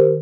Hello,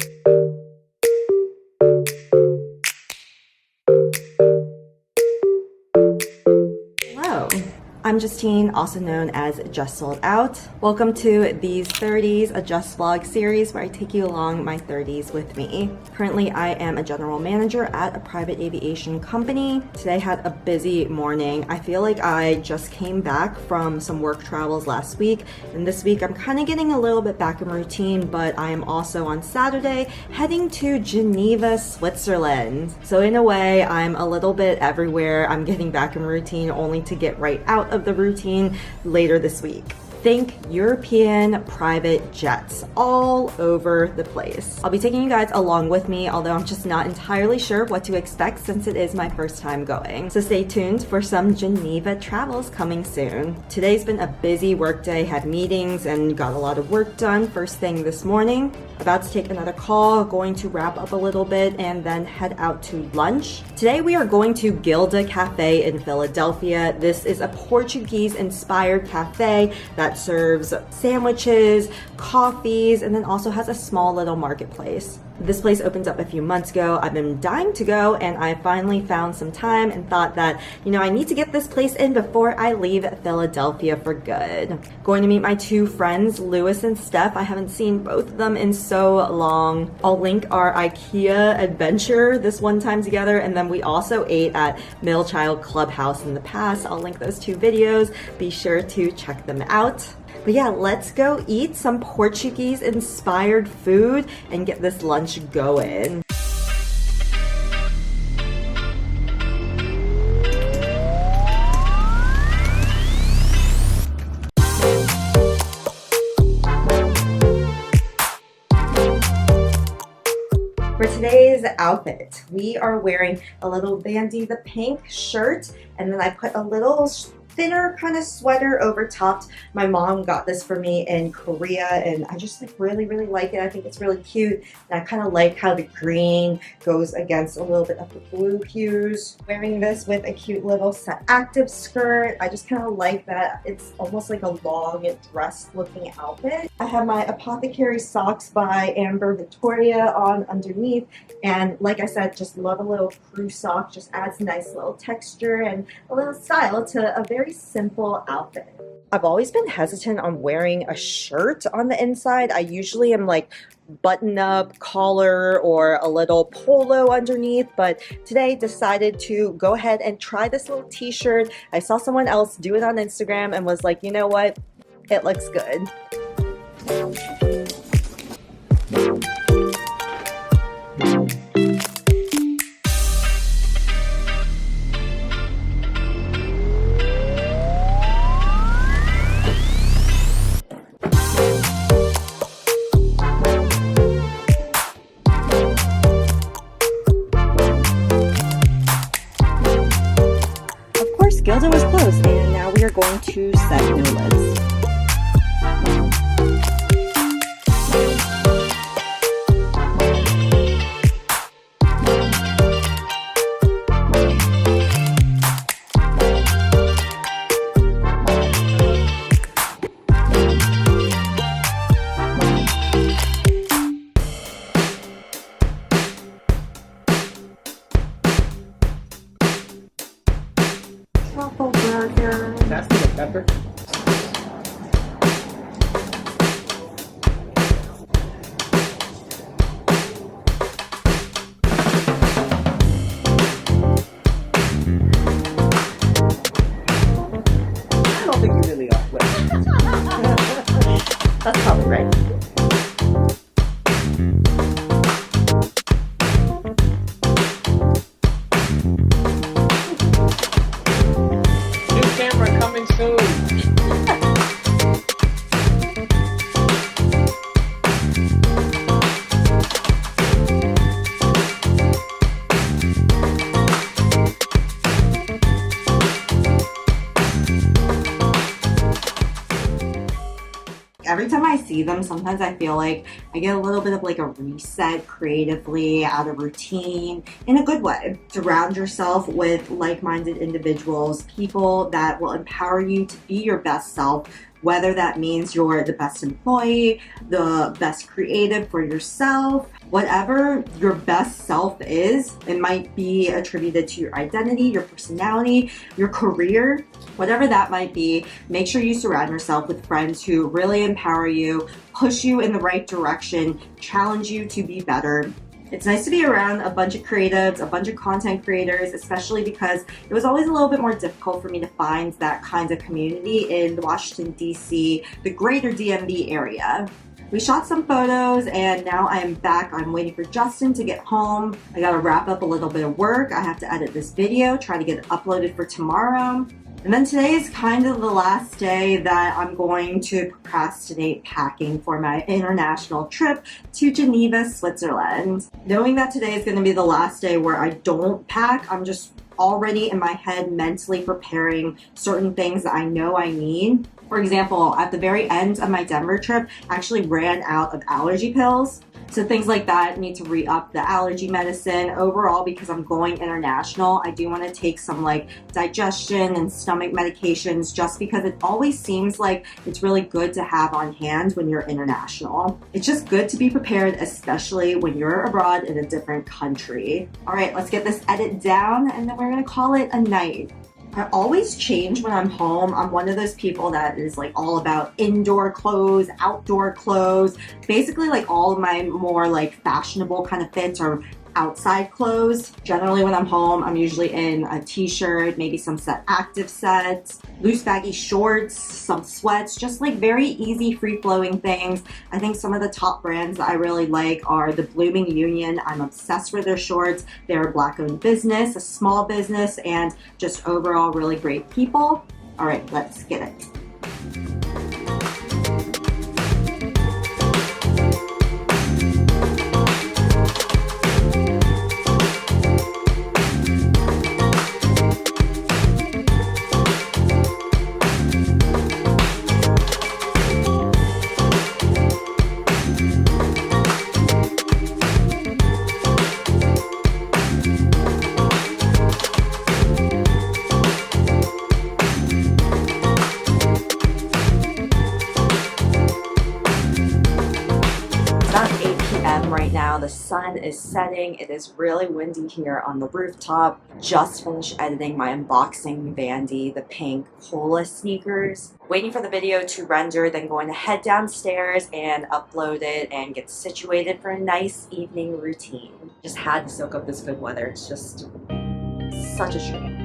I'm Justine, also known as Just Sold Out. Welcome to These 30s, a Just vlog series where I take you along my 30s with me. Currently, I am a general manager at a private aviation company. Today had a busy morning. I feel like I just came back from some work travels last week, and this week I'm kind of getting a little bit back in routine, but I am also on Saturday heading to Geneva, Switzerland. So in a way, I'm a little bit everywhere. I'm getting back in routine only to get right out of the routine later this week. Think European private jets all over the place. I'll be taking you guys along with me, although I'm just not entirely sure what to expect since it is my first time going. So stay tuned for some Geneva travels coming soon. Today's been a busy work day, had meetings and got a lot of work done first thing this morning. About to take another call, going to wrap up a little bit and then head out to lunch. Today we are going to Gilda Cafe in Philadelphia. This is a Portuguese-inspired cafe that serves sandwiches, coffees, and then also has a small little marketplace. This place opened up a few months ago. I've been dying to go, and I finally found some time and thought that, I need to get this place in before I leave Philadelphia for good. Going to meet my two friends, Lewis and Steph. I haven't seen both of them in so long. I'll link our IKEA adventure this one time together, and then we also ate at Middle Child Clubhouse in the past. I'll link those two videos. Be sure to check them out. But yeah, let's go eat some Portuguese-inspired food and get this lunch going. For today's outfit, we are wearing a little Bandy the Pink shirt, and then I put a little thinner kind of sweater over top. My mom got this for me in Korea, and I just really like it. I think it's really cute, and I kind of like how the green goes against a little bit of the blue hues. Wearing this with a cute little set active skirt. I just kind of like that it's almost like a long dress looking outfit. I have my Apothecary socks by Amber Victoria on underneath, and like I said, just love a little crew sock. Just adds a nice little texture and a little style to a very simple outfit. I've always been hesitant on wearing a shirt on the inside. I usually am like button up, collar, or a little polo underneath, but today decided to go ahead and try this little t-shirt. I saw someone else do it on Instagram and was like, you know what? It looks good. Gilda was closed, and now we are going to set NoLibs. Truffle burger. That's the pepper. I don't think you really are. That's probably right. Camera coming soon. Every time I see them, sometimes I feel like I get a little bit of like a reset creatively, out of routine, in a good way. Surround yourself with like-minded individuals, people that will empower you to be your best self, whether that means you're the best employee, the best creative for yourself, whatever your best self is. It might be attributed to your identity, your personality, your career, whatever that might be. Make sure you surround yourself with friends who really empower you, push you in the right direction, challenge you to be better. It's nice to be around a bunch of creatives, a bunch of content creators, especially because it was always a little bit more difficult for me to find that kind of community in the Washington, D.C., the greater DMV area. We shot some photos and now I am back. I'm waiting for Justin to get home. I gotta wrap up a little bit of work. I have to edit this video, try to get it uploaded for tomorrow. And then today is kind of the last day that I'm going to procrastinate packing for my international trip to Geneva, Switzerland. Knowing that today is going to be the last day where I don't pack, I'm just already in my head mentally preparing certain things that I know I need. For example, at the very end of my Denver trip, I actually ran out of allergy pills. So things like that, need to re-up the allergy medicine. Overall, because I'm going international, I do want to take some like digestion and stomach medications just because it always seems like it's really good to have on hand when you're international. It's just good to be prepared, especially when you're abroad in a different country. All right, let's get this edit down and then we're gonna call it a night. I always change when I'm home. I'm one of those people that is like all about indoor clothes, outdoor clothes. Basically like all of my more like fashionable kind of fits are outside clothes. Generally when I'm home, I'm usually in a t-shirt, maybe some set active sets, loose baggy shorts, some sweats, just like very easy free-flowing things. I think some of the top brands that I really like are the Blooming Union. I'm obsessed with their shorts. They're a Black-owned business, a small business, and just overall really great people. All right, let's get it. Right now, the sun is setting. It is really windy here on the rooftop. Just finished editing my unboxing Vandy, the pink Cola sneakers. Waiting for the video to render, then going to head downstairs and upload it and get situated for a nice evening routine. Just had to soak up this good weather. It's just such a treat.